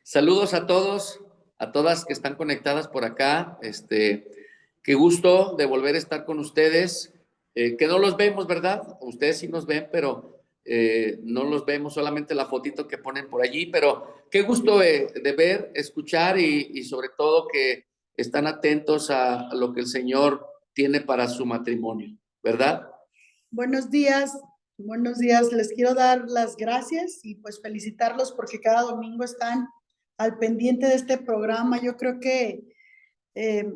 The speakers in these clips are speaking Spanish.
Saludos a todos, a todas que están conectadas por acá. Qué gusto de volver a estar con ustedes. Que no los vemos, ¿verdad? Ustedes sí nos ven, pero no los vemos, solamente la fotito que ponen por allí. Pero qué gusto de ver, escuchar y sobre todo que están atentos a lo que el Señor tiene para su matrimonio, ¿verdad? Buenos días, buenos días. Les quiero dar las gracias y pues felicitarlos porque cada domingo están al pendiente de este programa. Yo creo que eh,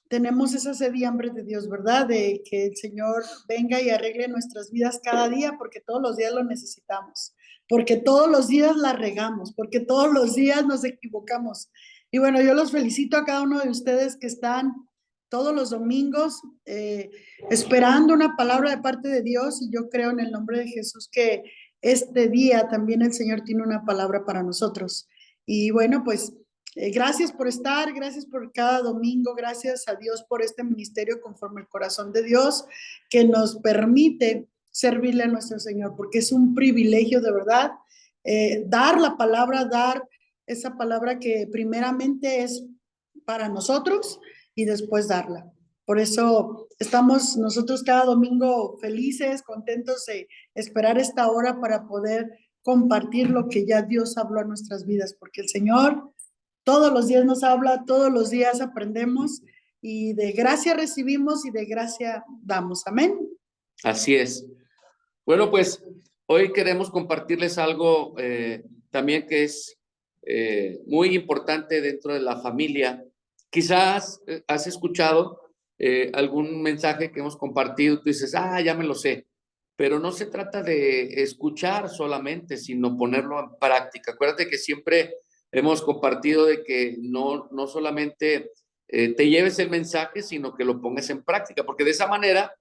tenemos esa sed y hambre de Dios, ¿verdad? De que el Señor venga y arregle nuestras vidas cada día porque todos los días lo necesitamos, porque todos los días la regamos, porque todos los días nos equivocamos. Y bueno, yo los felicito a cada uno de ustedes que están todos los domingos esperando una palabra de parte de Dios, y yo creo en el nombre de Jesús que este día también el Señor tiene una palabra para nosotros. Y bueno, pues gracias por estar, gracias por cada domingo, gracias a Dios por este ministerio conforme el corazón de Dios que nos permite servirle a nuestro Señor, porque es un privilegio de verdad dar la palabra, dar esa palabra que primeramente es para nosotros y después darla. Por eso estamos nosotros cada domingo felices, contentos de esperar esta hora para poder compartir lo que ya Dios habló a nuestras vidas, porque el Señor todos los días nos habla, todos los días aprendemos y de gracia recibimos y de gracia damos. Amén. Así es. Bueno, pues hoy queremos compartirles algo también que es muy importante dentro de la familia. Quizás has escuchado algún mensaje que hemos compartido, tú dices, ya me lo sé, pero no se trata de escuchar solamente, sino ponerlo en práctica. Acuérdate que siempre hemos compartido de que no solamente te lleves el mensaje, sino que lo pongas en práctica, porque de esa manera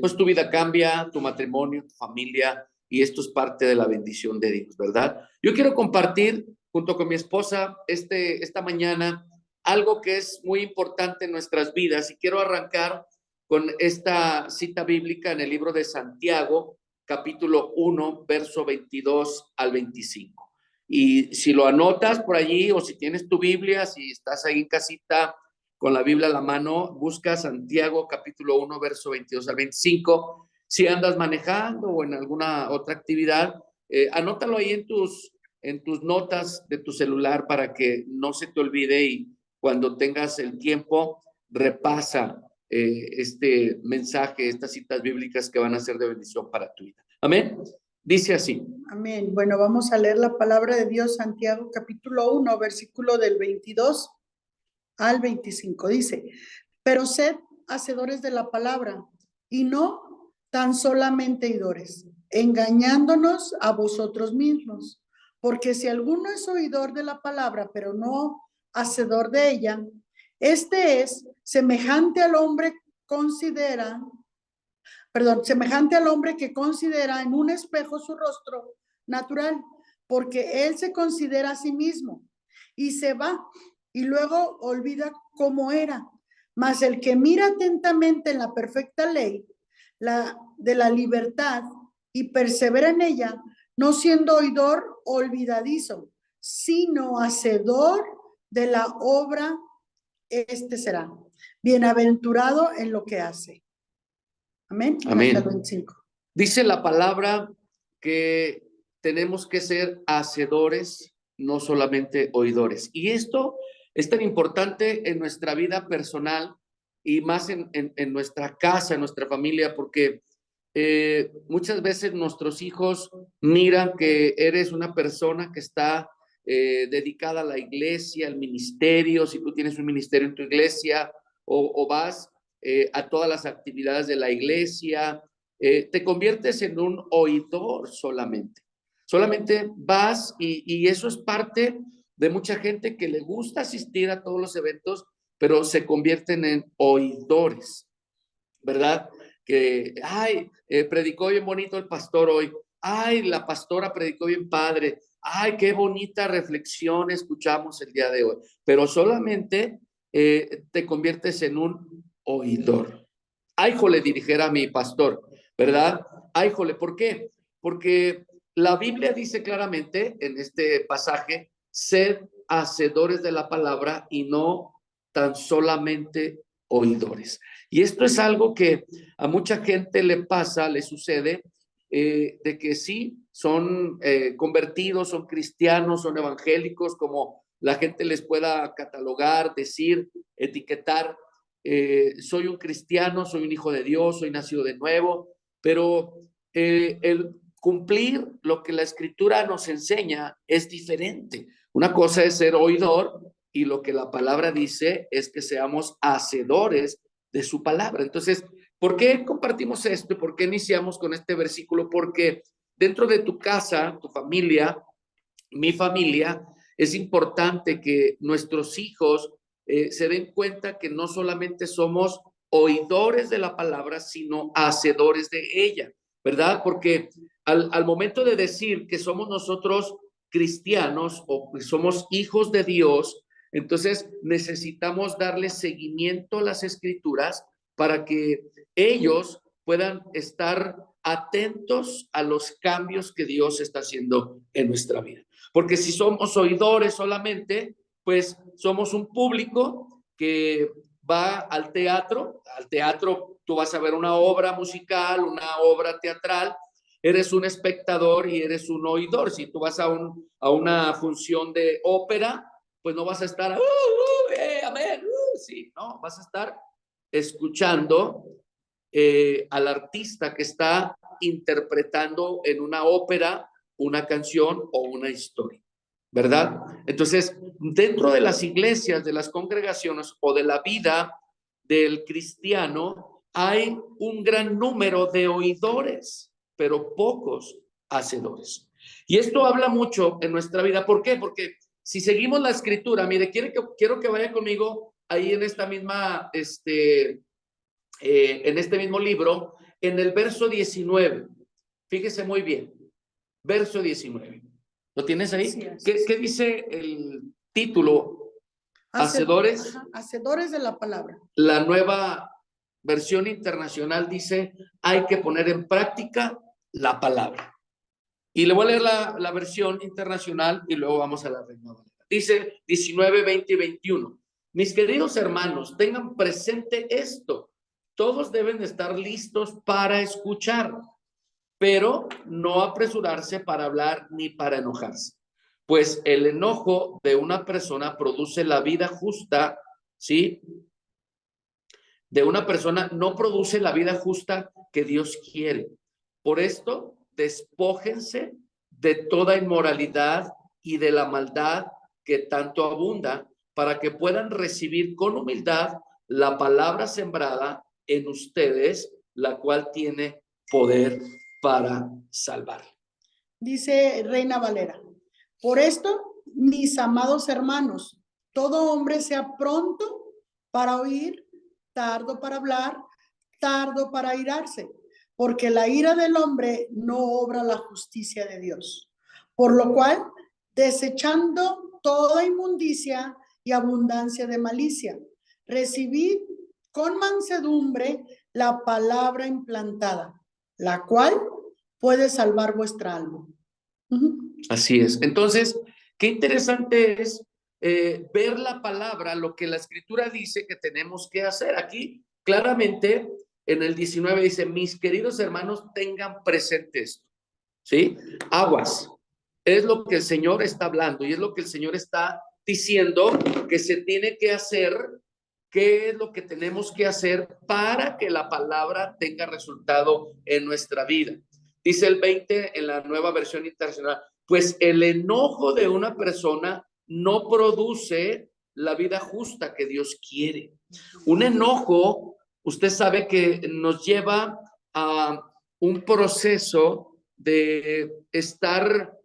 pues tu vida cambia, tu matrimonio, tu familia, y esto es parte de la bendición de Dios, ¿verdad? Yo quiero compartir junto con mi esposa esta mañana algo que es muy importante en nuestras vidas, y quiero arrancar con esta cita bíblica en el libro de Santiago, capítulo 1, verso 22 al 25. Y si lo anotas por allí, o si tienes tu Biblia, si estás ahí en casita con la Biblia a la mano, busca Santiago capítulo 1, verso 22 al 25. Si andas manejando o en alguna otra actividad, anótalo ahí en tus notas de tu celular para que no se te olvide, y cuando tengas el tiempo, repasa este mensaje, estas citas bíblicas que van a ser de bendición para tu vida. Amén. Dice así. Amén. Bueno, vamos a leer la palabra de Dios, Santiago capítulo 1, versículo del 22 al 25. Dice, pero sed hacedores de la palabra y no tan solamente oidores, engañándonos a vosotros mismos. Porque si alguno es oidor de la palabra, pero no hacedor de ella, este es semejante al hombre semejante al hombre que considera en un espejo su rostro natural, porque él se considera a sí mismo y se va y luego olvida cómo era. Mas el que mira atentamente en la perfecta ley, la de la libertad, y persevera en ella, no siendo oidor olvidadizo, sino hacedor de la obra, este será bienaventurado en lo que hace. Amén. Amén. Hasta el 25. Dice la palabra que tenemos que ser hacedores, no solamente oidores. Y esto es tan importante en nuestra vida personal y más en nuestra casa, en nuestra familia, porque muchas veces nuestros hijos miran que eres una persona que está dedicada a la iglesia, al ministerio. Si tú tienes un ministerio en tu iglesia o vas a todas las actividades de la iglesia, te conviertes en un oidor solamente. Solamente vas y eso es parte de mucha gente que le gusta asistir a todos los eventos, pero se convierten en oidores, ¿verdad? Que, predicó bien bonito el pastor hoy. La pastora predicó bien padre. Qué bonita reflexión escuchamos el día de hoy. Pero solamente te conviertes en un oidor. Jole, dijera mi pastor, ¿verdad? Jole, ¿por qué? Porque la Biblia dice claramente en este pasaje sed hacedores de la palabra y no tan solamente oidores. Y esto es algo que a mucha gente le pasa, le sucede, de que sí, son convertidos, son cristianos, son evangélicos, como la gente les pueda catalogar, decir, etiquetar, soy un cristiano, soy un hijo de Dios, soy nacido de nuevo, pero el cumplir lo que la escritura nos enseña es diferente. Una cosa es ser oidor y lo que la palabra dice es que seamos hacedores de su palabra. Entonces, ¿por qué compartimos esto? ¿Por qué iniciamos con este versículo? Porque dentro de tu casa, tu familia, mi familia, es importante que nuestros hijos se den cuenta que no solamente somos oidores de la palabra, sino hacedores de ella, ¿verdad? Porque al momento de decir que somos nosotros cristianos o que somos hijos de Dios, entonces necesitamos darle seguimiento a las escrituras para que ellos puedan estar atentos a los cambios que Dios está haciendo en nuestra vida. Porque si somos oidores solamente, pues somos un público que va al teatro tú vas a ver una obra musical, una obra teatral, eres un espectador y eres un oidor. Si tú vas a una función de ópera, pues no vas a estar, amén, sí, no, vas a estar escuchando al artista que está interpretando en una ópera una canción o una historia, ¿verdad? Entonces, dentro de las iglesias, de las congregaciones o de la vida del cristiano, hay un gran número de oidores, pero pocos hacedores. Y esto habla mucho en nuestra vida. ¿Por qué? Porque si seguimos la escritura, mire, quiero que vaya conmigo ahí en esta misma, en este mismo libro, en el verso 19. Fíjese muy bien, verso 19. ¿Lo tienes ahí? Sí, ¿Qué dice el título? Hacedores. Hacedores de la palabra. La nueva versión internacional dice, hay que poner en práctica la palabra. Y le voy a leer la versión internacional y luego vamos a la Reina Valera. Dice 19, 20 y 21. Mis queridos hermanos, tengan presente esto. Todos deben estar listos para escuchar, pero no apresurarse para hablar ni para enojarse. Pues el enojo de una persona produce la vida justa, ¿sí? De una persona no produce la vida justa que Dios quiere. Por esto, despójense de toda inmoralidad y de la maldad que tanto abunda, para que puedan recibir con humildad la palabra sembrada en ustedes, la cual tiene poder para salvar. Dice Reina Valera, por esto, mis amados hermanos, todo hombre sea pronto para oír, tardo para hablar, tardo para airarse, porque la ira del hombre no obra la justicia de Dios. Por lo cual, desechando toda inmundicia y abundancia de malicia, recibid con mansedumbre la palabra implantada, la cual puede salvar vuestra alma. Así es. Entonces, qué interesante es ver la palabra, lo que la escritura dice que tenemos que hacer. Aquí, claramente, en el 19 dice, mis queridos hermanos, tengan presente esto, ¿sí? Aguas. Es lo que el Señor está hablando y es lo que el Señor está diciendo que se tiene que hacer. ¿Qué es lo que tenemos que hacer para que la palabra tenga resultado en nuestra vida? Dice el 20 en la nueva versión internacional, pues el enojo de una persona no produce la vida justa que Dios quiere. Un enojo, usted sabe que nos lleva a un proceso de estar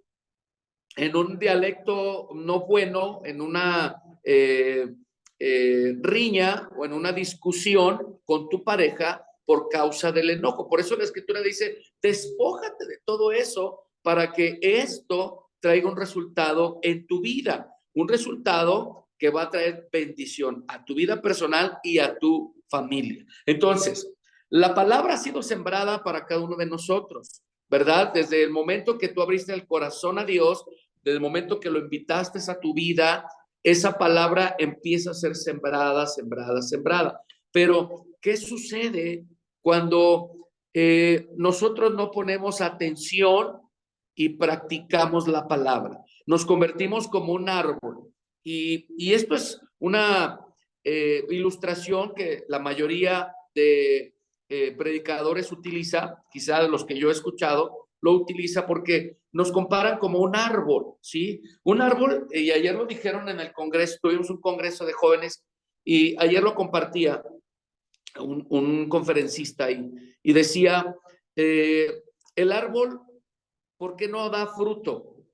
en un dialecto no bueno, en una riña o en una discusión con tu pareja por causa del enojo. Por eso la escritura dice, despójate de todo eso para que esto traiga un resultado en tu vida, un resultado que va a traer bendición a tu vida personal y a tu familia. Entonces, la palabra ha sido sembrada para cada uno de nosotros, ¿verdad? Desde el momento que tú abriste el corazón a Dios, desde el momento que lo invitaste a tu vida, esa palabra empieza a ser sembrada, sembrada, sembrada. Pero, ¿qué sucede cuando nosotros no ponemos atención y practicamos la palabra? Nos convertimos como un árbol. Y esto es una ilustración que la mayoría de predicadores utiliza, quizá de los que yo he escuchado, lo utiliza porque nos comparan como un árbol, ¿sí? Un árbol, y ayer lo dijeron en el congreso, tuvimos un congreso de jóvenes, y ayer lo compartía un conferencista y decía, el árbol, ¿por qué no da fruto?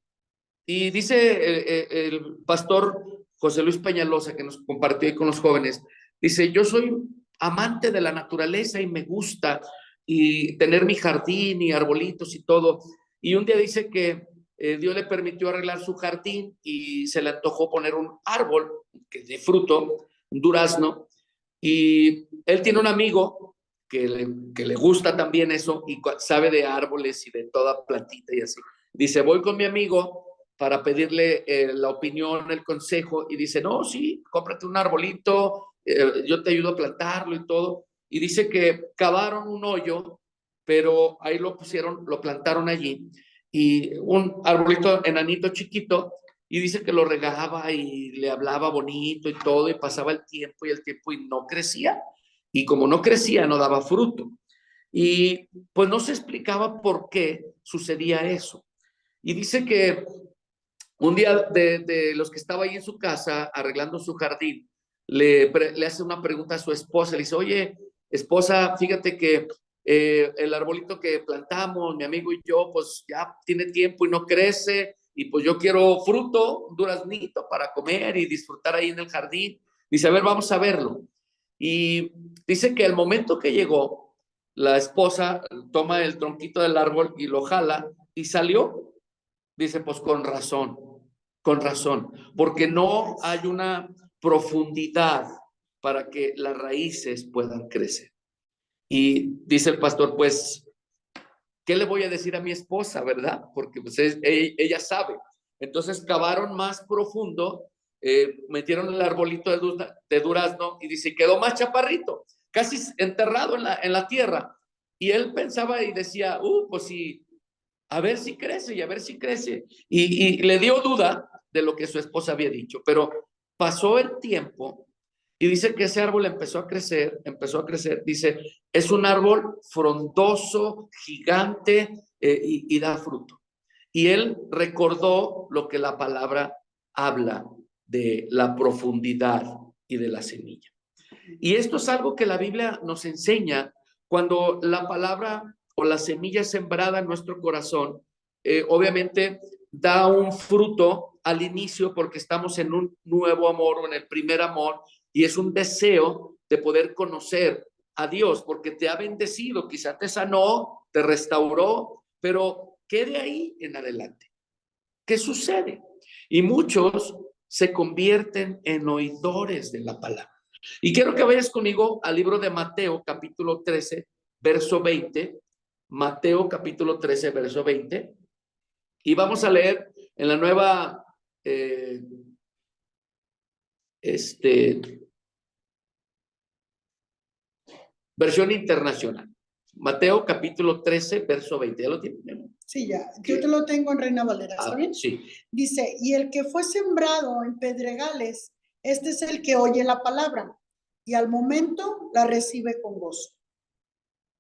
Y dice el pastor José Luis Peñalosa, que nos compartió ahí con los jóvenes, dice, yo soy amante de la naturaleza y me gusta y tener mi jardín y arbolitos y todo. Y un día dice que Dios le permitió arreglar su jardín y se le antojó poner un árbol que de fruto, un durazno, y él tiene un amigo que le gusta también eso y sabe de árboles y de toda plantita y así. Dice, voy con mi amigo para pedirle la opinión, el consejo, y dice, no, sí, cómprate un arbolito, yo te ayudo a plantarlo y todo. Y dice que cavaron un hoyo, pero ahí lo pusieron, lo plantaron allí, y un arbolito enanito chiquito, y dice que lo regaba y le hablaba bonito y todo, y pasaba el tiempo y no crecía. Y como no crecía, no daba fruto. Y pues no se explicaba por qué sucedía eso. Y dice que un día de los que estaba ahí en su casa arreglando su jardín, le hace una pregunta a su esposa, le dice, oye, esposa, fíjate que el arbolito que plantamos, mi amigo y yo, pues ya tiene tiempo y no crece, y pues yo quiero fruto, un duraznito para comer y disfrutar ahí en el jardín. Dice, a ver, vamos a verlo. Y dice que el momento que llegó, la esposa toma el tronquito del árbol y lo jala y salió. Dice, pues con razón, porque no hay una profundidad para que las raíces puedan crecer. Y dice el pastor, pues, ¿qué le voy a decir a mi esposa, verdad? Porque pues ella sabe. Entonces cavaron más profundo, metieron el arbolito de durazno y dice, quedó más chaparrito, casi enterrado en la tierra. Y él pensaba y decía, pues sí, a ver si crece y a ver si crece. Y le dio duda de lo que su esposa había dicho, pero pasó el tiempo y dice que ese árbol empezó a crecer, dice, es un árbol frondoso, gigante, y da fruto. Y él recordó lo que la palabra habla de la profundidad y de la semilla. Y esto es algo que la Biblia nos enseña cuando la palabra o la semilla sembrada en nuestro corazón, obviamente da un fruto al inicio porque estamos en un nuevo amor o en el primer amor, y es un deseo de poder conocer a Dios porque te ha bendecido, quizá te sanó, te restauró, pero ¿qué de ahí en adelante? ¿Qué sucede? Y muchos se convierten en oidores de la palabra. Y quiero que vayas conmigo al libro de Mateo, capítulo 13, verso 20. Mateo, capítulo 13, verso 20. Y vamos a leer en la nueva versión internacional. Mateo, capítulo 13, verso 20. ¿Ya lo tienen? Sí, ya. Yo te lo tengo en Reina Valera, ¿está bien? Sí. Dice, y el que fue sembrado en pedregales, este es el que oye la palabra y al momento la recibe con gozo.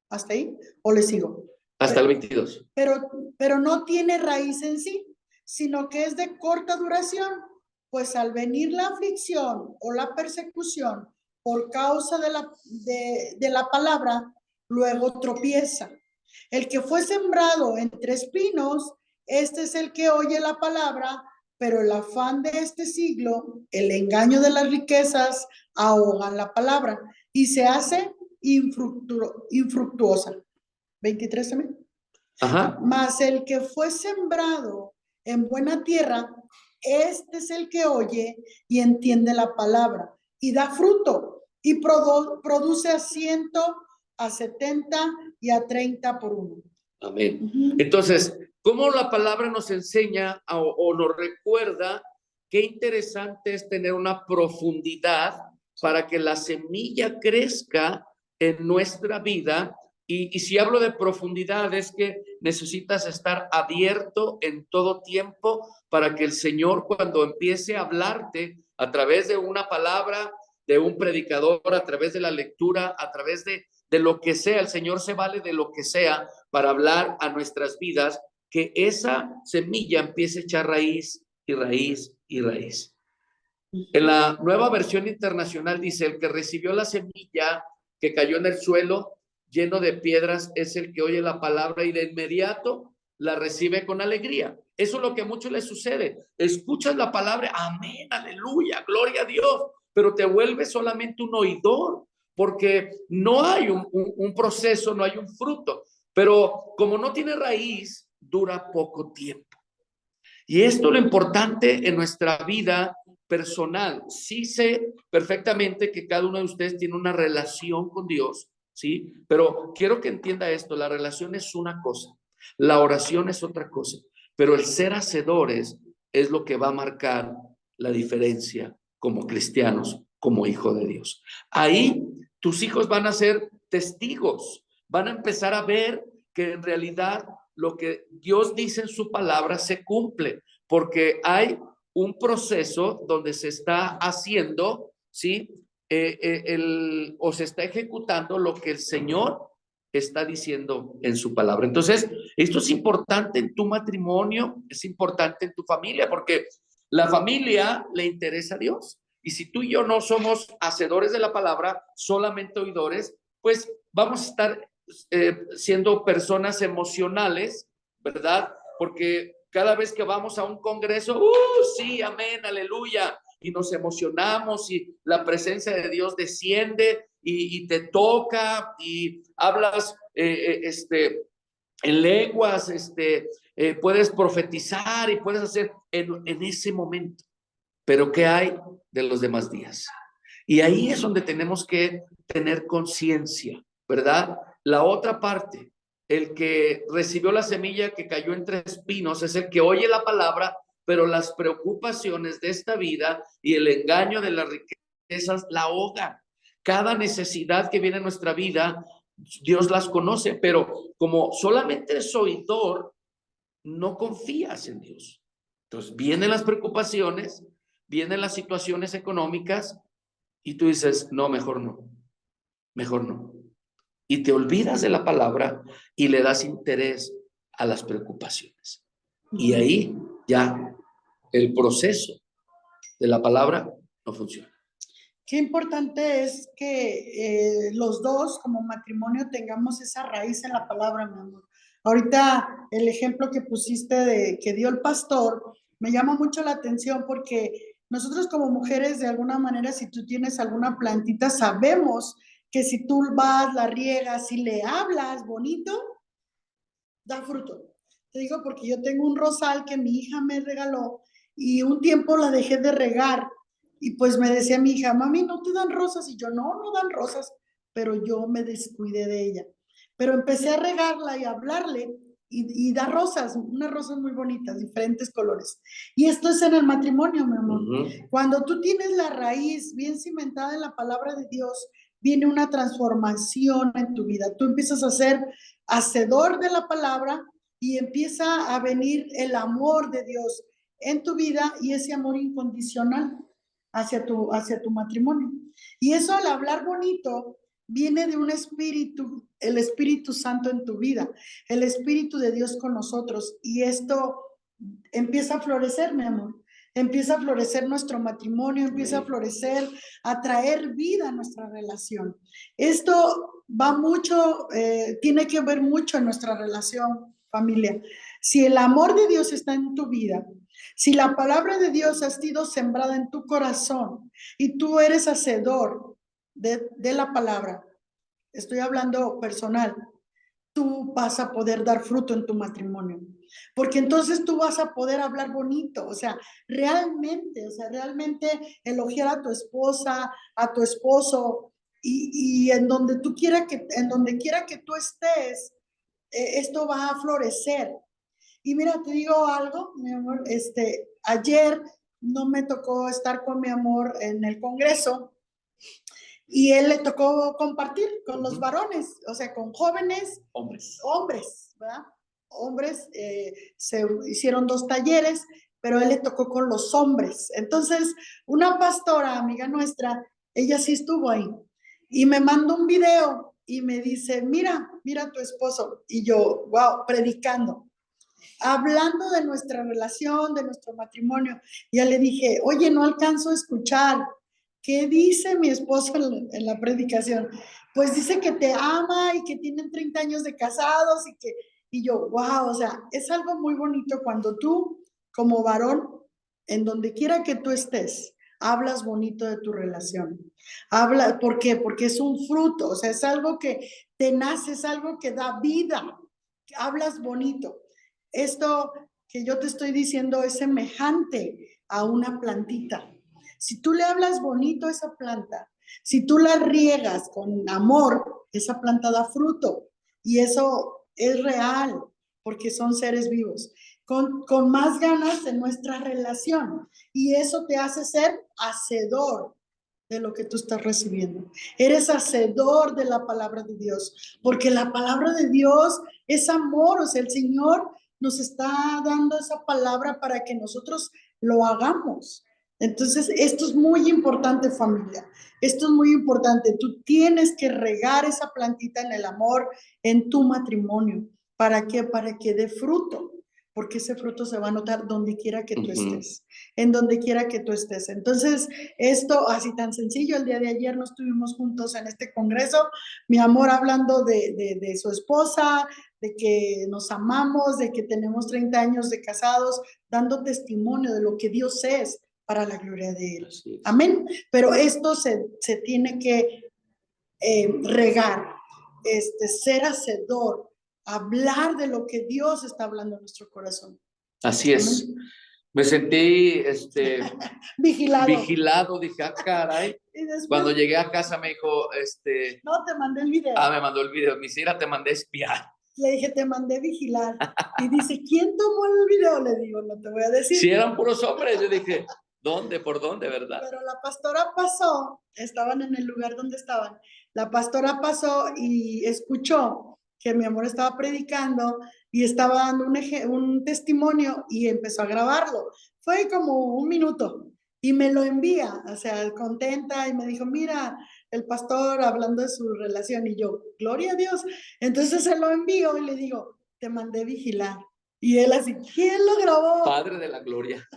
¿Hasta ahí? ¿O le sigo? Hasta el 22. Pero no tiene raíz en sí, sino que es de corta duración, pues al venir la aflicción o la persecución por causa de la palabra, luego tropieza. El que fue sembrado entre espinos, este es el que oye la palabra, pero el afán de este siglo, el engaño de las riquezas, ahogan la palabra y se hace infructuosa. 23 también. Ajá. Mas el que fue sembrado en buena tierra, este es el que oye y entiende la palabra y da fruto y produce a 100, a 70 y a 30 por uno. Amén. Ujú. Entonces, ¿cómo la palabra nos enseña o nos recuerda qué interesante es tener una profundidad para que la semilla crezca en nuestra vida? Y si hablo de profundidad, es que necesitas estar abierto en todo tiempo para que el Señor, cuando empiece a hablarte a través de una palabra, de un predicador, a través de la lectura, a través de lo que sea, el Señor se vale de lo que sea para hablar a nuestras vidas, que esa semilla empiece a echar raíz y raíz y raíz. En la Nueva Versión Internacional dice: el que recibió la semilla que cayó en el suelo lleno de piedras es el que oye la palabra y de inmediato la recibe con alegría. Eso es lo que a muchos les sucede. Escuchas la palabra, amén, aleluya, gloria a Dios, pero te vuelves solamente un oidor, porque no hay un proceso, no hay un fruto. Pero como no tiene raíz, dura poco tiempo. Y esto es lo importante en nuestra vida personal. Sí sé perfectamente que cada uno de ustedes tiene una relación con Dios, ¿sí? Pero quiero que entienda esto: la relación es una cosa, la oración es otra cosa, pero el ser hacedores es lo que va a marcar la diferencia como cristianos, como hijo de Dios. Ahí tus hijos van a ser testigos, van a empezar a ver que en realidad lo que Dios dice en su palabra se cumple, porque hay un proceso donde se está haciendo, ¿sí? O se está ejecutando lo que el Señor está diciendo en su palabra. Entonces, esto es importante en tu matrimonio, es importante en tu familia, porque la familia le interesa a Dios. Y si tú y yo no somos hacedores de la palabra, solamente oidores, pues vamos a estar siendo personas emocionales, ¿verdad? Porque cada vez que vamos a un congreso, sí, amén, aleluya, y nos emocionamos y la presencia de Dios desciende y te toca y hablas en lenguas, puedes profetizar y puedes hacer en ese momento. Pero ¿qué hay de los demás días? Y ahí es donde tenemos que tener conciencia, ¿verdad? La otra parte, el que recibió la semilla que cayó entre espinos, es el que oye la palabra, pero las preocupaciones de esta vida y el engaño de las riquezas la ahogan. Cada necesidad que viene en nuestra vida, Dios las conoce, pero como solamente es oidor, no confías en Dios. Entonces vienen las preocupaciones, vienen las situaciones económicas y tú dices: no, mejor no, mejor no. Y te olvidas de la palabra y le das interés a las preocupaciones. Y ahí ya el proceso de la palabra no funciona. Qué importante es que los dos como matrimonio tengamos esa raíz en la palabra, mi amor. Ahorita el ejemplo que pusiste de que dio el pastor me llama mucho la atención, porque nosotros como mujeres, de alguna manera, si tú tienes alguna plantita, sabemos que si tú vas, la riegas y le hablas bonito, da fruto. Te digo porque yo tengo un rosal que mi hija me regaló y un tiempo la dejé de regar y pues me decía mi hija: mami, ¿no te dan rosas? Y yo: no, no dan rosas, pero yo me descuidé de ella. Pero empecé a regarla y a hablarle y da rosas, unas rosas muy bonitas, diferentes colores. Y esto es en el matrimonio, mi amor. Cuando tú tienes la raíz bien cimentada en la palabra de Dios, viene una transformación en tu vida. Tú empiezas a ser hacedor de la palabra y empieza a venir el amor de Dios en tu vida y ese amor incondicional hacia tu matrimonio. Y eso, al hablar bonito, viene de un espíritu, el Espíritu Santo en tu vida, el Espíritu de Dios con nosotros. Y esto empieza a florecer, mi amor. Empieza a florecer nuestro matrimonio, empieza a florecer, a traer vida a nuestra relación. Esto va mucho, tiene que ver mucho en nuestra relación, familia. Si el amor de Dios está en tu vida, si la palabra de Dios ha sido sembrada en tu corazón y tú eres hacedor de la palabra, estoy hablando personal, tú vas a poder dar fruto en tu matrimonio, porque entonces tú vas a poder hablar bonito, o sea, realmente elogiar a tu esposa, a tu esposo, y en donde quiera que tú estés, esto va a florecer. Y mira, te digo algo, mi amor, ayer no me tocó estar con mi amor en el Congreso y él le tocó compartir con los varones, o sea, con jóvenes, hombres, ¿verdad? Hombres, se hicieron 2 talleres, pero él le tocó con los hombres. Entonces, una pastora, amiga nuestra, ella sí estuvo ahí y me mandó un video y me dice, mira, mira tu esposo. Y yo, wow, predicando, hablando de nuestra relación, de nuestro matrimonio. Ya le dije, oye, no alcanzo a escuchar. ¿Qué dice mi esposo en la predicación? Pues dice que te ama y que tienen 30 años de casados y yo, wow, o sea, es algo muy bonito cuando tú, como varón, en donde quiera que tú estés, hablas bonito de tu relación. ¿Por qué? Porque es un fruto, o sea, es algo que te nace, es algo que da vida. Hablas bonito. Esto que yo te estoy diciendo es semejante a una plantita. Si tú le hablas bonito a esa planta, si tú la riegas con amor, esa planta da fruto. Y eso es real, porque son seres vivos. Con más ganas en nuestra relación. Y eso te hace ser hacedor de lo que tú estás recibiendo. Eres hacedor de la palabra de Dios, porque la palabra de Dios es amor, o sea, el Señor nos está dando esa palabra para que nosotros lo hagamos. Entonces, esto es muy importante, familia. Esto es muy importante. Tú tienes que regar esa plantita en el amor, en tu matrimonio. ¿Para qué? Para que dé fruto, porque ese fruto se va a notar donde quiera que tú estés, en donde quiera que tú estés. Entonces, esto así tan sencillo, el día de ayer nos estuvimos juntos en este congreso, mi amor hablando de su esposa, de que nos amamos, de que tenemos 30 años de casados, dando testimonio de lo que Dios es para la gloria de Él. Amén. Pero esto se tiene que regar, ser hacedor, hablar de lo que Dios está hablando en nuestro corazón. Así es. Amén. Me sentí vigilado, dije, ah, caray. Y después, cuando llegué a casa me dijo, no, te mandé el video. Me mandó el video, Misira, te mandé espiar. Le dije, te mandé vigilar. Y dice, ¿quién tomó el video? Le digo, no te voy a decir. Si eran puros hombres, yo dije, ¿dónde? ¿Por dónde, verdad? Pero la pastora pasó, estaban en el lugar donde estaban, la pastora pasó y escuchó que mi amor estaba predicando y estaba dando un testimonio y empezó a grabarlo. Fue como 1 minuto y me lo envía, o sea, contenta y me dijo, mira, el pastor hablando de su relación y yo, gloria a Dios. Entonces se lo envío y le digo, te mandé vigilar. Y él así, ¿quién lo grabó? Padre de la gloria.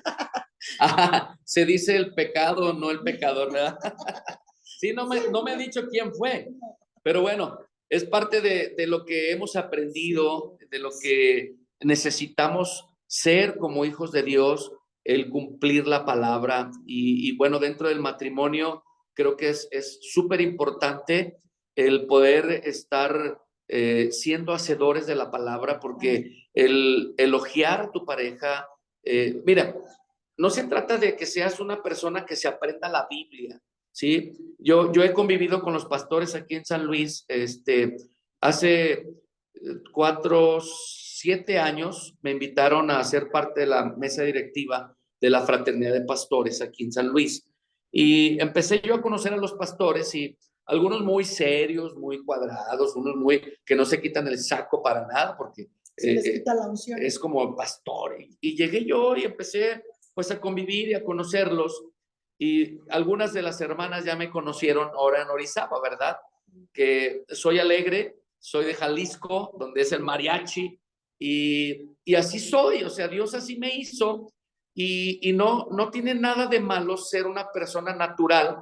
Se dice el pecado, no el pecador, ¿verdad? Sí, no me ha dicho quién fue, pero bueno, es parte de lo que hemos aprendido, de lo que necesitamos ser como hijos de Dios, el cumplir la palabra y bueno, dentro del matrimonio creo que es súper importante el poder estar siendo hacedores de la palabra, porque el elogiar a tu pareja, mira, no se trata de que seas una persona que se aprenda la Biblia, ¿sí? Yo he convivido con los pastores aquí en San Luis, hace 7 años me invitaron a ser parte de la mesa directiva de la Fraternidad de Pastores aquí en San Luis. Y empecé yo a conocer a los pastores y algunos muy serios, muy cuadrados, unos muy que no se quitan el saco para nada porque se les quita la unción. Es como pastor. Y llegué yo y empecé pues a convivir y a conocerlos. Y algunas de las hermanas ya me conocieron ahora en Orizaba, ¿verdad? Que soy alegre, soy de Jalisco, donde es el mariachi, y así soy, o sea, Dios así me hizo, y no tiene nada de malo ser una persona natural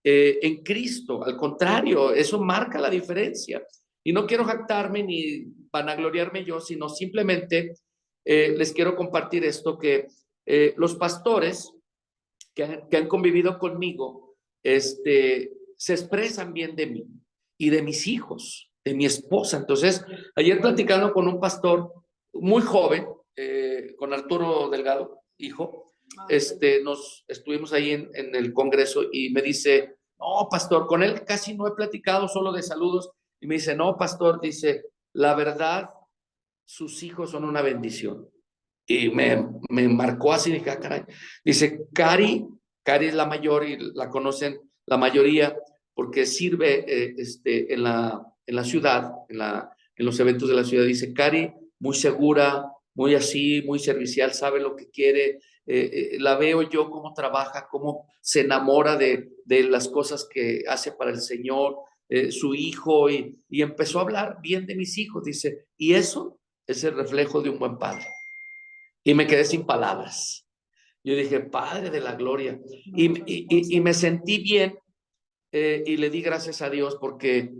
en Cristo, al contrario, eso marca la diferencia. Y no quiero jactarme ni vanagloriarme yo, sino simplemente les quiero compartir esto, que los pastores que han convivido conmigo, se expresan bien de mí y de mis hijos, de mi esposa. Entonces, ayer platicando con un pastor muy joven, con Arturo Delgado, hijo, nos estuvimos ahí en el congreso y me dice, no, pastor, con él casi no he platicado, solo de saludos. Y me dice, no, pastor, dice, la verdad, sus hijos son una bendición. Y me marcó así, dije, ah, caray. Dice, Cari es la mayor y la conocen la mayoría porque sirve en la ciudad, en los eventos de la ciudad. Dice, Cari, muy segura, muy así, muy servicial, sabe lo que quiere. La veo yo cómo trabaja, cómo se enamora de las cosas que hace para el Señor, su hijo, y empezó a hablar bien de mis hijos, dice, y eso es el reflejo de un buen padre. Y me quedé sin palabras. Yo dije, Padre de la gloria. Y me sentí bien, y le di gracias a Dios porque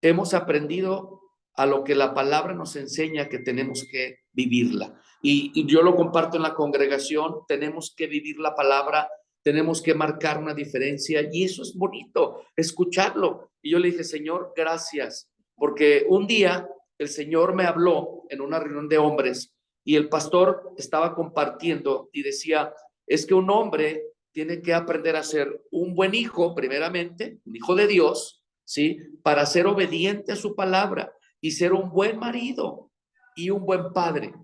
hemos aprendido a lo que la palabra nos enseña, que tenemos que vivirla. Y yo lo comparto en la congregación, tenemos que vivir la palabra, tenemos que marcar una diferencia, y eso es bonito, escucharlo. Y yo le dije, Señor, gracias, porque un día el Señor me habló en una reunión de hombres y el pastor estaba compartiendo y decía, es que un hombre tiene que aprender a ser un buen hijo, primeramente, un hijo de Dios, ¿sí? Para ser obediente a su palabra y ser un buen marido y un buen padre.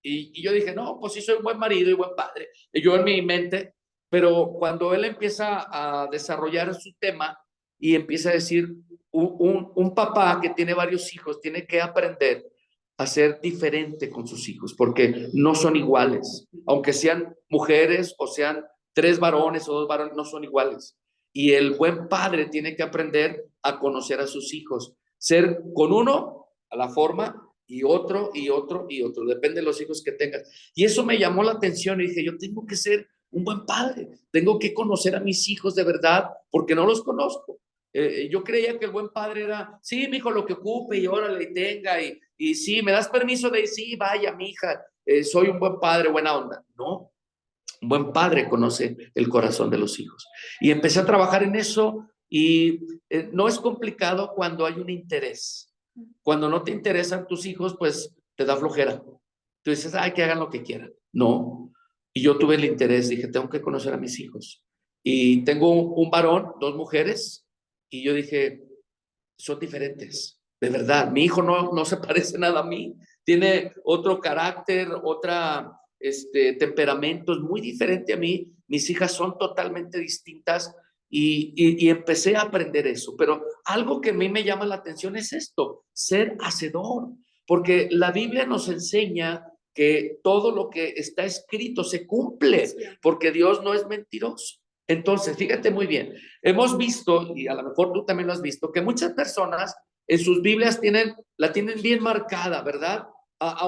Y yo dije, no, pues sí soy un buen marido y buen padre. Y yo en mi mente, pero cuando él empieza a desarrollar su tema y empieza a decir, un papá que tiene varios hijos tiene que aprender a ser diferente con sus hijos, porque no son iguales. Aunque sean mujeres o sean 3 varones o 2 varones, no son iguales. Y el buen padre tiene que aprender a conocer a sus hijos, ser con uno a la forma y otro y otro y otro, depende de los hijos que tengas. Y eso me llamó la atención y dije, yo tengo que ser un buen padre, tengo que conocer a mis hijos de verdad, porque no los conozco. Yo creía que el buen padre era, sí, mi hijo, lo que ocupe y órale y tenga, y sí, me das permiso de ir, sí, vaya, mi hija, soy un buen padre, buena onda. No, un buen padre conoce el corazón de los hijos. Y empecé a trabajar en eso, y no es complicado cuando hay un interés. Cuando no te interesan tus hijos, pues te da flojera. Tú dices, ay, que hagan lo que quieran. No. Y yo tuve el interés, dije, tengo que conocer a mis hijos. Y tengo un varón, 2 mujeres, y yo dije, son diferentes, de verdad. Mi hijo no se parece nada a mí, tiene otro carácter, otra temperamento, es muy diferente a mí. Mis hijas son totalmente distintas, y empecé a aprender eso. Pero algo que a mí me llama la atención es esto, ser hacedor, porque la Biblia nos enseña que todo lo que está escrito se cumple, porque Dios no es mentiroso. Entonces, fíjate muy bien, hemos visto, y a lo mejor tú también lo has visto, que muchas personas en sus Biblias la tienen bien marcada, ¿verdad?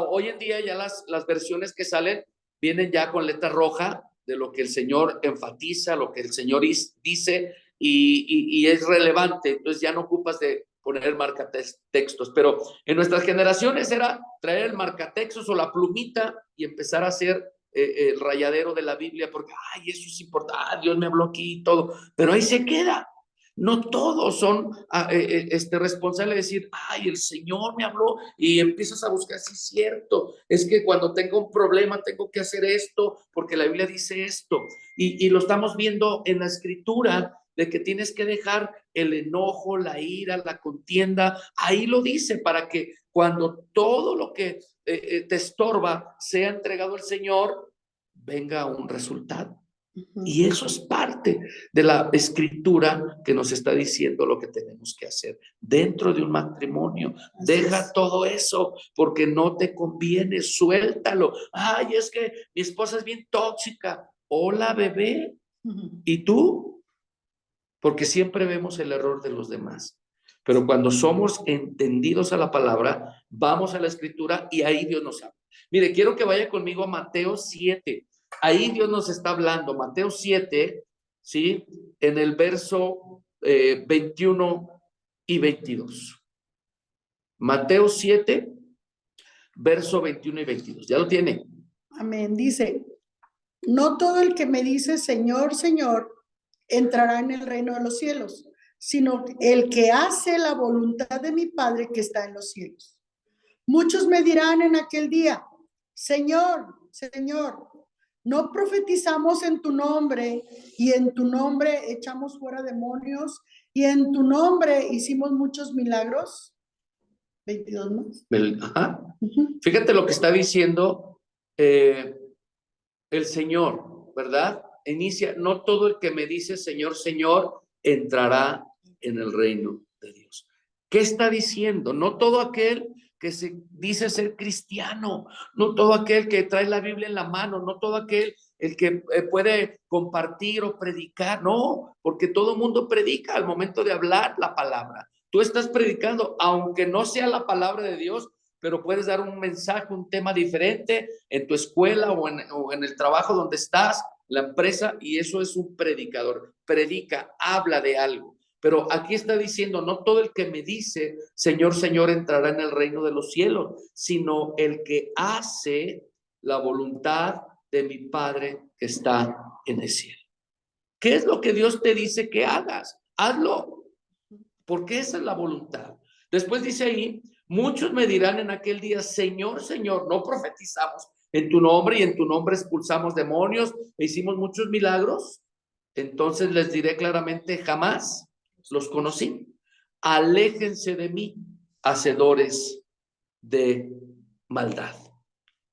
Hoy en día ya las versiones que salen vienen ya con letra roja de lo que el Señor enfatiza, lo que el Señor dice, y es relevante. Entonces ya no ocupas de poner marcatextos, pero en nuestras generaciones era traer el marcatextos o la plumita y empezar a hacer el rayadero de la Biblia, porque, ay, eso es importante, Dios me habló aquí y todo, pero ahí se queda. No todos son responsables de decir, ay, el Señor me habló, y empiezas a buscar, sí es cierto, es que cuando tengo un problema tengo que hacer esto, porque la Biblia dice esto, y lo estamos viendo en la Escritura, de que tienes que dejar el enojo, la ira, la contienda, ahí lo dice, para que cuando todo lo que te estorba sea entregado al Señor, venga un resultado. Y eso es parte de la Escritura que nos está diciendo lo que tenemos que hacer dentro de un matrimonio. Deja todo eso porque no te conviene, suéltalo. Ay, es que mi esposa es bien tóxica. Hola, bebé. ¿Y tú? Porque siempre vemos el error de los demás. Pero cuando somos entendidos a la palabra, vamos a la Escritura y ahí Dios nos habla. Mire, quiero que vaya conmigo a Mateo 7. Ahí Dios nos está hablando. Mateo 7, ¿sí? En el verso 21 y 22. Mateo 7, verso 21 y 22. ¿Ya lo tiene? Amén. Dice, no todo el que me dice Señor, Señor, entrará en el reino de los cielos, sino el que hace la voluntad de mi Padre que está en los cielos. Muchos me dirán en aquel día, Señor, Señor, ¿no profetizamos en tu nombre y en tu nombre echamos fuera demonios y en tu nombre hicimos muchos milagros? 22 más. Ajá. Ujú. Fíjate lo que está diciendo el Señor, ¿verdad? Inicia, no todo el que me dice Señor, Señor, entrará en el reino de Dios. ¿Qué está diciendo? No todo aquel que se dice ser cristiano, no todo aquel que trae la Biblia en la mano, no todo aquel el que puede compartir o predicar, no, porque todo mundo predica al momento de hablar la palabra. Tú estás predicando, aunque no sea la palabra de Dios, pero puedes dar un mensaje, un tema diferente en tu escuela o en el trabajo donde estás, la empresa, y eso es un predicador. Predica, habla de algo. Pero aquí está diciendo, no todo el que me dice, Señor, Señor, entrará en el reino de los cielos, sino el que hace la voluntad de mi Padre que está en el cielo. ¿Qué es lo que Dios te dice que hagas? Hazlo, porque esa es la voluntad. Después dice ahí, muchos me dirán en aquel día, Señor, Señor, no profetizamos en tu nombre y en tu nombre expulsamos demonios e hicimos muchos milagros. Entonces les diré claramente, jamás los conocí. Aléjense de mí, hacedores de maldad.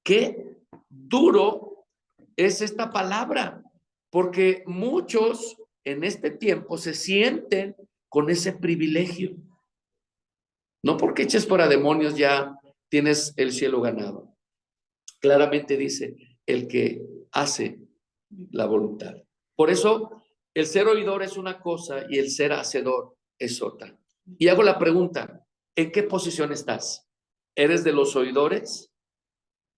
Qué duro es esta palabra, porque muchos en este tiempo se sienten con ese privilegio. No porque eches fuera demonios ya tienes el cielo ganado. Claramente dice el que hace la voluntad. Por eso el ser oidor es una cosa y el ser hacedor es otra. Y hago la pregunta, ¿en qué posición estás? ¿Eres de los oidores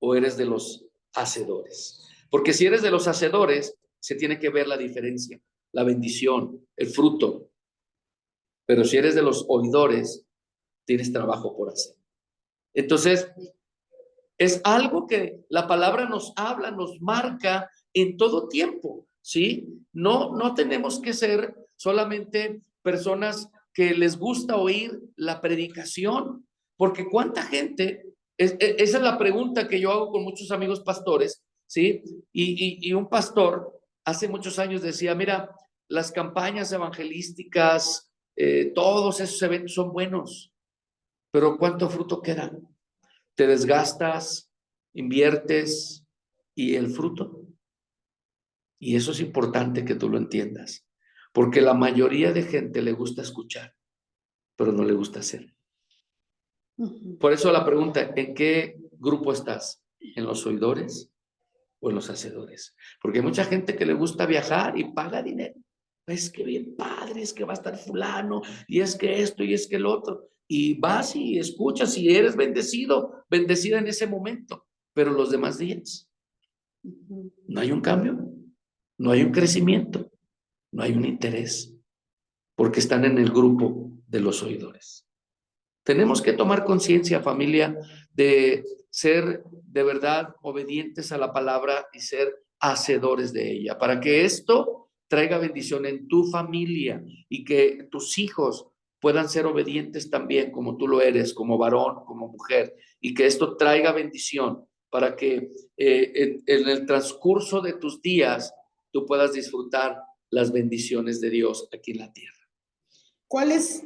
o eres de los hacedores? Porque si eres de los hacedores, se tiene que ver la diferencia, la bendición, el fruto. Pero si eres de los oidores, tienes trabajo por hacer. Entonces, es algo que la palabra nos habla, nos marca en todo tiempo, ¿sí? No tenemos que ser solamente personas que les gusta oír la predicación, porque cuánta gente, esa es la pregunta que yo hago con muchos amigos pastores, ¿sí? Y un pastor hace muchos años decía, mira, las campañas evangelísticas, todos esos eventos son buenos, pero ¿cuánto fruto queda? Te desgastas, inviertes y el fruto. Y eso es importante que tú lo entiendas, porque la mayoría de gente le gusta escuchar, pero no le gusta hacer. Por eso la pregunta, ¿en qué grupo estás? ¿En los oidores o en los hacedores? Porque hay mucha gente que le gusta viajar y paga dinero. Es que bien padre, es que va a estar fulano, y es que esto, y es que el otro. Y vas y escuchas y eres bendecido, bendecida en ese momento. Pero los demás días, no hay un cambio, no hay un crecimiento, no hay un interés, porque están en el grupo de los oidores. Tenemos que tomar conciencia, familia, de ser de verdad obedientes a la palabra y ser hacedores de ella, para que esto traiga bendición en tu familia y que tus hijos puedan ser obedientes también como tú lo eres, como varón, como mujer, y que esto traiga bendición para que en el transcurso de tus días tú puedas disfrutar las bendiciones de Dios aquí en la tierra. ¿Cuál es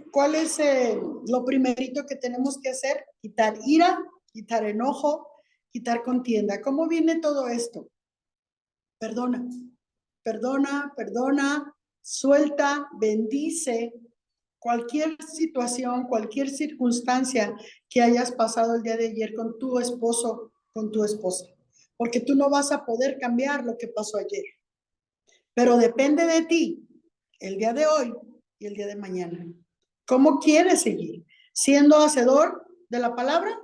lo primerito que tenemos que hacer? Quitar ira, quitar enojo, quitar contienda. ¿Cómo viene todo esto? Perdona, perdona, perdona, suelta, bendice cualquier situación, cualquier circunstancia que hayas pasado el día de ayer con tu esposo, con tu esposa. Porque tú no vas a poder cambiar lo que pasó ayer. Pero depende de ti el día de hoy y el día de mañana. ¿Cómo quieres seguir? ¿Siendo hacedor de la palabra?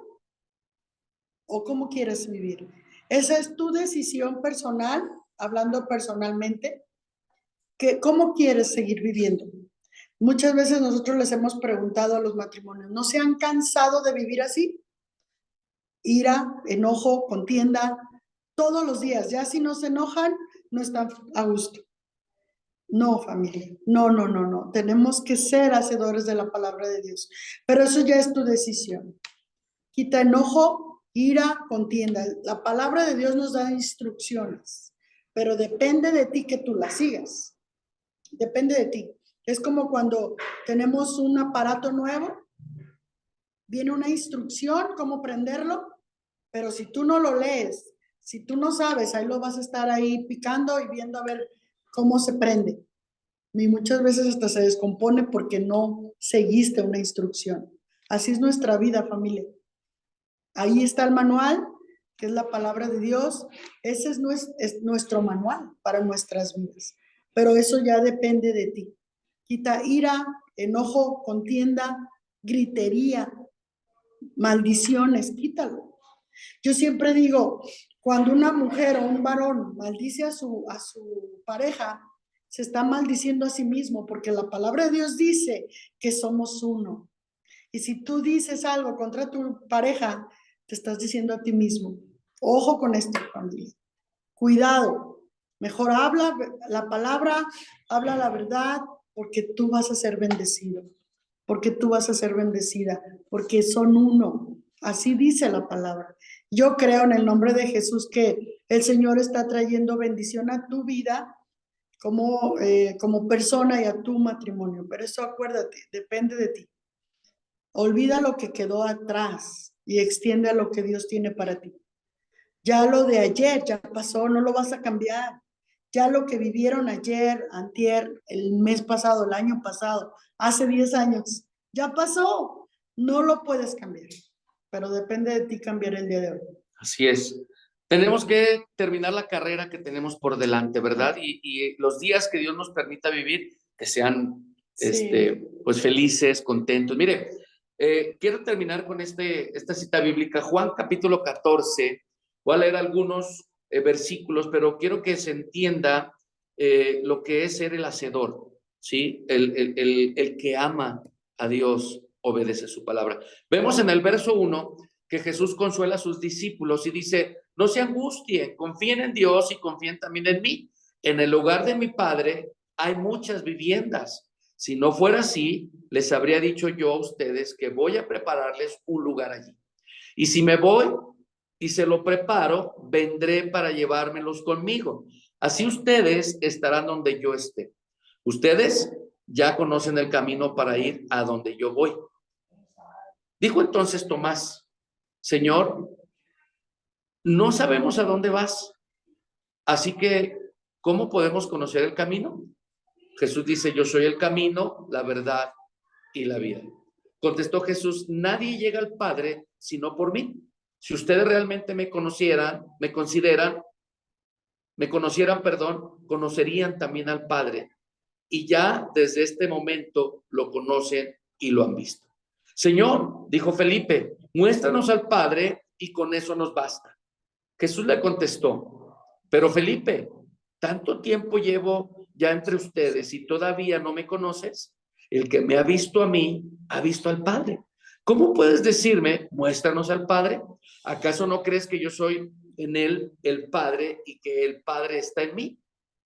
¿O cómo quieres vivir? Esa es tu decisión personal, hablando personalmente, que cómo quieres seguir viviendo. Muchas veces nosotros les hemos preguntado a los matrimonios, ¿no se han cansado de vivir así? Ira, enojo, contienda, todos los días. Ya si no se enojan, no están a gusto. No, familia, no. Tenemos que ser hacedores de la palabra de Dios. Pero eso ya es tu decisión. Quita enojo, ira, contienda. La palabra de Dios nos da instrucciones, pero depende de ti que tú las sigas. Depende de ti. Es como cuando tenemos un aparato nuevo viene una instrucción cómo prenderlo, pero si tú no lo lees, si tú no sabes, ahí lo vas a estar ahí picando y viendo a ver cómo se prende. Y muchas veces hasta se descompone porque no seguiste una instrucción. Así es nuestra vida, familia. Ahí está el manual, que es la palabra de Dios. Ese es nuestro manual para nuestras vidas. Pero eso ya depende de ti. Quita ira, enojo, contienda, gritería, maldiciones, quítalo. Yo siempre digo, cuando una mujer o un varón maldice a su pareja, se está maldiciendo a sí mismo, porque la palabra de Dios dice que somos uno. Y si tú dices algo contra tu pareja, te estás diciendo a ti mismo. Ojo con esto, familia. Cuidado. Mejor habla la palabra, habla la verdad, porque tú vas a ser bendecido. Porque tú vas a ser bendecida. Porque son uno. Así dice la palabra. Yo creo en el nombre de Jesús que el Señor está trayendo bendición a tu vida como persona y a tu matrimonio. Pero eso acuérdate, depende de ti. Olvida lo que quedó atrás y extiende a lo que Dios tiene para ti. Ya lo de ayer ya pasó, no lo vas a cambiar. Ya lo que vivieron ayer, antier, el mes pasado, el año pasado, hace 10 años, ya pasó. No lo puedes cambiar, pero depende de ti cambiar el día de hoy. Así es. Tenemos que terminar la carrera que tenemos por delante, ¿verdad? Y los días que Dios nos permita vivir, que sean, Sí. pues felices, contentos. Mire, quiero terminar con esta cita bíblica, Juan capítulo 14. Voy a leer algunos versículos, pero quiero que se entienda lo que es ser el hacedor, ¿sí? El que ama a Dios, obedece su palabra. Vemos en el verso 1 que Jesús consuela a sus discípulos y dice, no se angustien, confíen en Dios y confíen también en mí. En el hogar de mi Padre hay muchas viviendas. Si no fuera así, les habría dicho yo a ustedes que voy a prepararles un lugar allí. Y si me voy y se lo preparo, vendré para llevármelos conmigo. Así ustedes estarán donde yo esté. Ustedes ya conocen el camino para ir a donde yo voy. Dijo entonces Tomás, Señor, no sabemos a dónde vas, así que, ¿cómo podemos conocer el camino? Jesús dice, yo soy el camino, la verdad y la vida. Contestó Jesús, nadie llega al Padre sino por mí. Si ustedes realmente me conocieran, conocerían también al Padre. Y ya desde este momento lo conocen y lo han visto. Señor, dijo Felipe, muéstranos al Padre y con eso nos basta. Jesús le contestó, pero Felipe, tanto tiempo llevo ya entre ustedes y todavía no me conoces. El que me ha visto a mí, ha visto al Padre. ¿Cómo puedes decirme, muéstranos al Padre? ¿Acaso no crees que yo soy en él el Padre y que el Padre está en mí?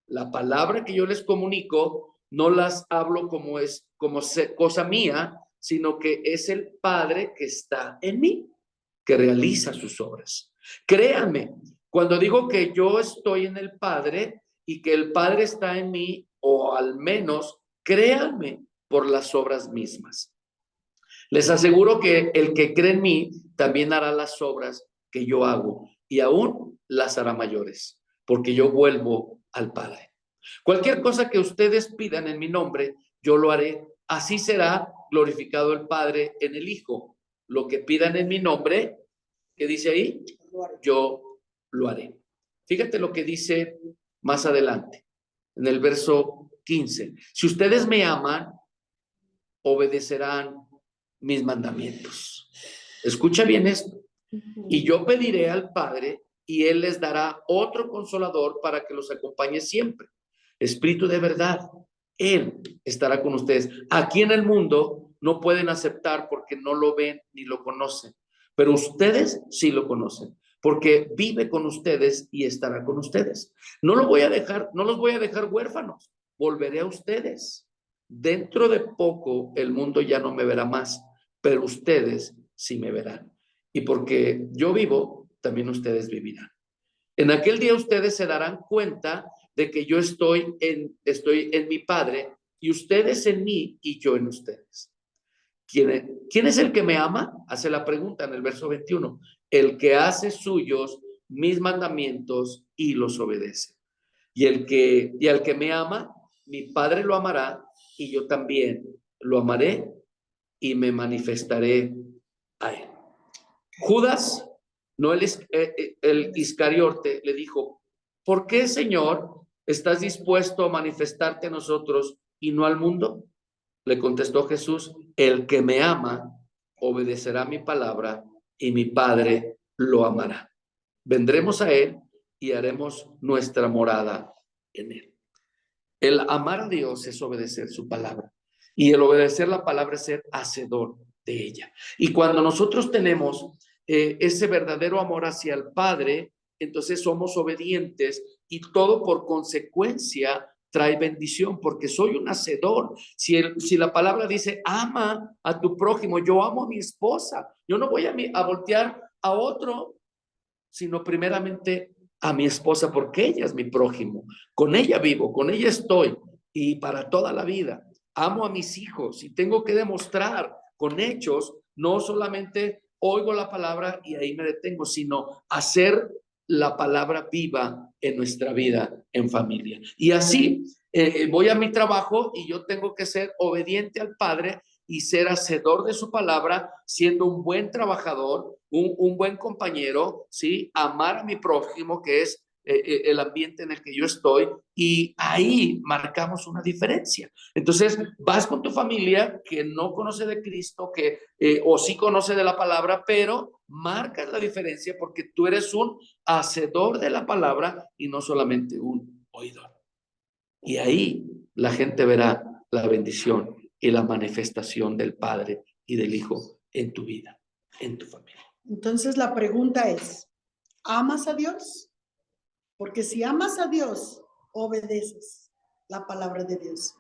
La palabra que yo les comunico no las hablo como cosa mía, sino que es el Padre que está en mí, que realiza sus obras. Créanme, cuando digo que yo estoy en el Padre y que el Padre está en mí, o al menos créanme por las obras mismas. Les aseguro que el que cree en mí también hará las obras que yo hago y aún las hará mayores, porque yo vuelvo al Padre. Cualquier cosa que ustedes pidan en mi nombre, yo lo haré. Así será glorificado el Padre en el Hijo. Lo que pidan en mi nombre, ¿qué dice ahí? Yo lo haré. Fíjate lo que dice más adelante, en el verso 15. Si ustedes me aman, obedecerán mis mandamientos. Escucha bien esto. Y yo pediré al Padre y Él les dará otro consolador para que los acompañe siempre. Espíritu de verdad, Él estará con ustedes. Aquí en el mundo no pueden aceptar porque no lo ven ni lo conocen, pero ustedes sí lo conocen, porque vive con ustedes y estará con ustedes. No los voy a dejar huérfanos, volveré a ustedes. Dentro de poco el mundo ya no me verá más, pero ustedes sí me verán. Y porque yo vivo, también ustedes vivirán. En aquel día ustedes se darán cuenta de que yo estoy en mi Padre y ustedes en mí y yo en ustedes. ¿Quién es el que me ama? Hace la pregunta en el verso 21. El que hace suyos mis mandamientos y los obedece. Y al que me ama, mi Padre lo amará y yo también lo amaré y me manifestaré a él. Judas, no el Iscariote, le dijo, ¿por qué, Señor, estás dispuesto a manifestarte a nosotros y no al mundo? Le contestó Jesús, el que me ama obedecerá mi palabra y mi Padre lo amará. Vendremos a él y haremos nuestra morada en él. El amar a Dios es obedecer su palabra y el obedecer la palabra es ser hacedor de ella. Y cuando nosotros tenemos ese verdadero amor hacia el Padre, entonces somos obedientes y todo por consecuencia trae bendición, porque soy un hacedor. Si la palabra dice, ama a tu prójimo, yo amo a mi esposa, yo no voy a voltear a otro, sino primeramente a mi esposa, porque ella es mi prójimo, con ella vivo, con ella estoy, y para toda la vida. Amo a mis hijos y tengo que demostrar con hechos, no solamente oigo la palabra y ahí me detengo, sino hacer la palabra viva en nuestra vida en familia. Y así voy a mi trabajo y yo tengo que ser obediente al Padre y ser hacedor de su palabra, siendo un buen trabajador, un buen compañero, ¿sí? Amar a mi prójimo, que es el ambiente en el que yo estoy, y ahí marcamos una diferencia. Entonces, vas con tu familia que no conoce de Cristo, o sí conoce de la palabra, pero marcas la diferencia porque tú eres un hacedor de la palabra y no solamente un oidor. Y ahí la gente verá la bendición y la manifestación del Padre y del Hijo en tu vida, en tu familia. Entonces la pregunta es, ¿amas a Dios? Porque si amas a Dios, obedeces la palabra de Dios.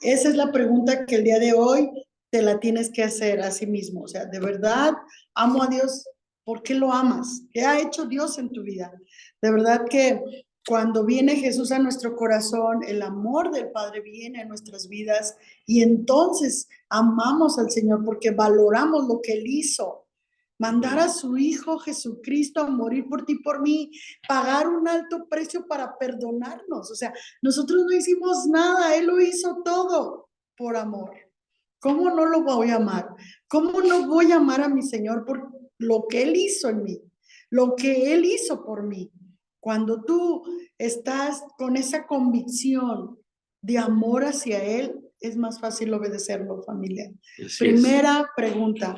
Esa es la pregunta que el día de hoy te la tienes que hacer a sí mismo. O sea, ¿de verdad amo a Dios? ¿Por qué lo amas? ¿Qué ha hecho Dios en tu vida? De verdad que cuando viene Jesús a nuestro corazón, el amor del Padre viene a nuestras vidas y entonces amamos al Señor porque valoramos lo que Él hizo. Mandar a su Hijo Jesucristo a morir por ti, por mí, pagar un alto precio para perdonarnos. O sea, nosotros no hicimos nada, Él lo hizo todo por amor. ¿Cómo no lo voy a amar? ¿Cómo no voy a amar a mi Señor por lo que Él hizo en mí? Lo que Él hizo por mí. Cuando tú estás con esa convicción de amor hacia Él, es más fácil obedecerlo, familia. Primera pregunta,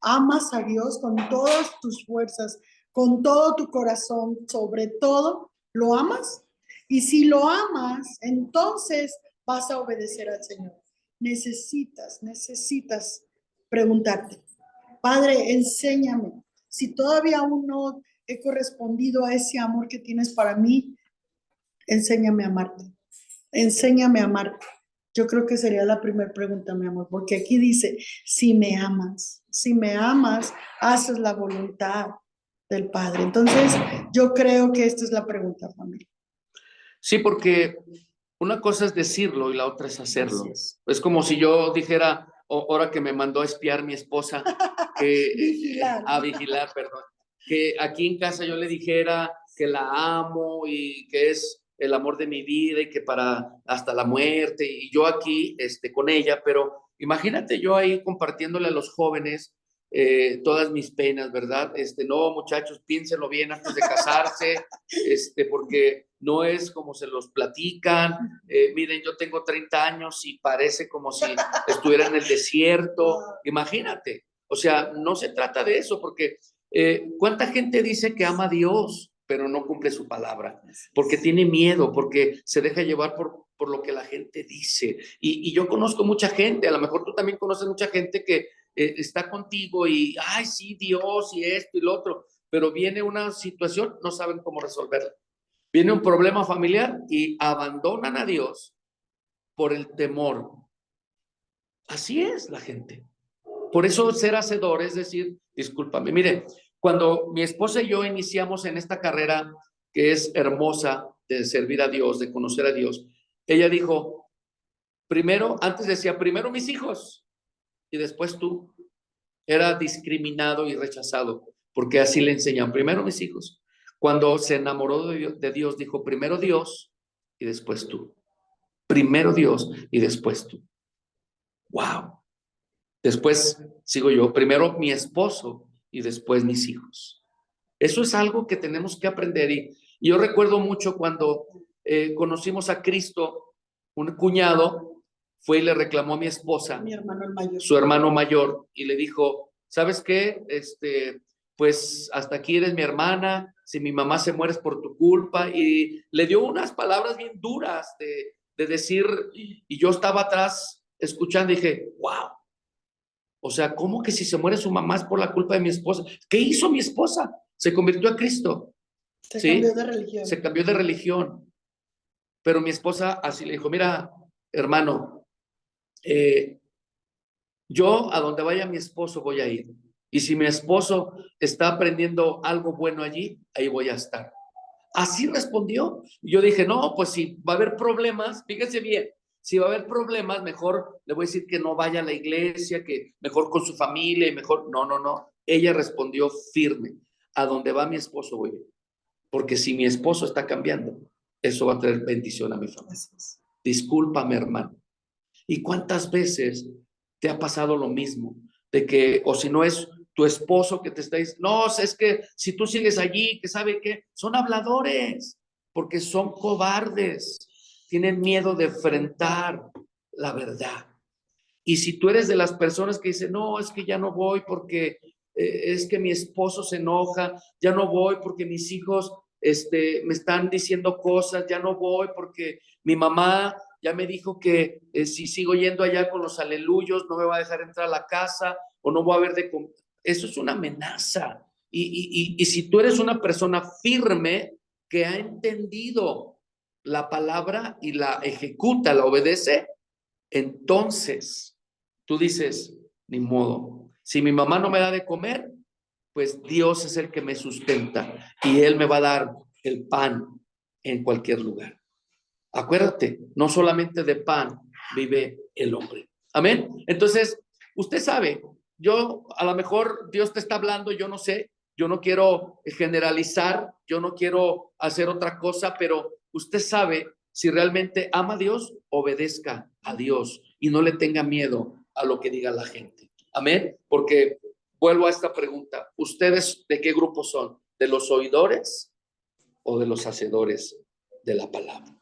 ¿amas a Dios con todas tus fuerzas, con todo tu corazón, sobre todo? ¿Lo amas? Y si lo amas, entonces vas a obedecer al Señor. Necesitas preguntarte, Padre, enséñame. Si todavía aún no he correspondido a ese amor que tienes para mí, enséñame a amarte. Enséñame a amarte. Yo creo que sería la primera pregunta, mi amor, porque aquí dice, si me amas, haces la voluntad del Padre. Entonces, yo creo que esta es la pregunta, familia. Sí, porque una cosa es decirlo y la otra es hacerlo. Es como si yo dijera, ahora que me mandó a espiar mi esposa, a vigilar, perdón, que aquí en casa yo le dijera que la amo y que es el amor de mi vida y que para hasta la muerte, y yo aquí con ella, pero imagínate yo ahí compartiéndole a los jóvenes todas mis penas, ¿verdad? No, muchachos, piénsenlo bien antes de casarse, porque no es como se los platican. Miren, yo tengo 30 años y parece como si estuviera en el desierto. Imagínate. O sea, no se trata de eso, porque ¿cuánta gente dice que ama a Dios, pero no cumple su palabra? Porque tiene miedo, porque se deja llevar por lo que la gente dice. Y yo conozco mucha gente, a lo mejor tú también conoces mucha gente que está contigo y, ay, sí, Dios y esto y lo otro, pero viene una situación, no saben cómo resolverla. Viene un problema familiar y abandonan a Dios por el temor. Así es la gente. Por eso ser hacedor es decir, discúlpame, mire, cuando mi esposa y yo iniciamos en esta carrera que es hermosa de servir a Dios, de conocer a Dios, ella dijo, primero, antes decía, primero mis hijos, y después tú. Era discriminado y rechazado, porque así le enseñan. Primero mis hijos. Cuando se enamoró de Dios, dijo, primero Dios y después tú. Primero Dios y después tú. ¡Wow! Después sigo yo, primero mi esposo y después mis hijos. Eso es algo que tenemos que aprender. Y yo recuerdo mucho cuando conocimos a Cristo, un cuñado fue y le reclamó a mi esposa, Mi hermano el mayor. su hermano mayor, y le dijo, ¿sabes qué? Pues hasta aquí eres mi hermana, si mi mamá se muere es por tu culpa. Y le dio unas palabras bien duras de decir, y yo estaba atrás escuchando y dije, wow. O sea, ¿cómo que si se muere su mamá es por la culpa de mi esposa? ¿Qué hizo mi esposa? Se convirtió a Cristo. Se ¿Sí? cambió de religión. Se cambió de religión. Pero mi esposa así le dijo, mira, hermano, yo a donde vaya mi esposo voy a ir. Y si mi esposo está aprendiendo algo bueno allí, ahí voy a estar. Así respondió. Y yo dije, no, pues si va a haber problemas, fíjense bien, si va a haber problemas, mejor le voy a decir que no vaya a la iglesia, que mejor con su familia y mejor, no. Ella respondió firme, a donde va mi esposo voy a ir. Porque si mi esposo está cambiando, eso va a traer bendición a mi familia. Discúlpame, hermano. ¿Y cuántas veces te ha pasado lo mismo? De que, o si no es tu esposo que te está diciendo, no, es que si tú sigues allí, que sabe que son habladores, porque son cobardes, tienen miedo de enfrentar la verdad. Y si tú eres de las personas que dicen, no, es que ya no voy porque es que mi esposo se enoja, ya no voy porque mis hijos me están diciendo cosas, ya no voy porque mi mamá ya me dijo que si sigo yendo allá con los aleluyos no me va a dejar entrar a la casa o no voy a ver de comer. Eso es una amenaza. Y si tú eres una persona firme que ha entendido la palabra y la ejecuta, la obedece, entonces tú dices, ni modo, si mi mamá no me da de comer, pues Dios es el que me sustenta y Él me va a dar el pan en cualquier lugar. Acuérdate, no solamente de pan vive el hombre. Amén. Entonces, usted sabe, yo a lo mejor Dios te está hablando, yo no sé, yo no quiero generalizar, yo no quiero hacer otra cosa, pero usted sabe, si realmente ama a Dios, obedezca a Dios y no le tenga miedo a lo que diga la gente. Amén. Porque vuelvo a esta pregunta, ¿ustedes de qué grupo son? ¿De los oidores o de los hacedores de la palabra?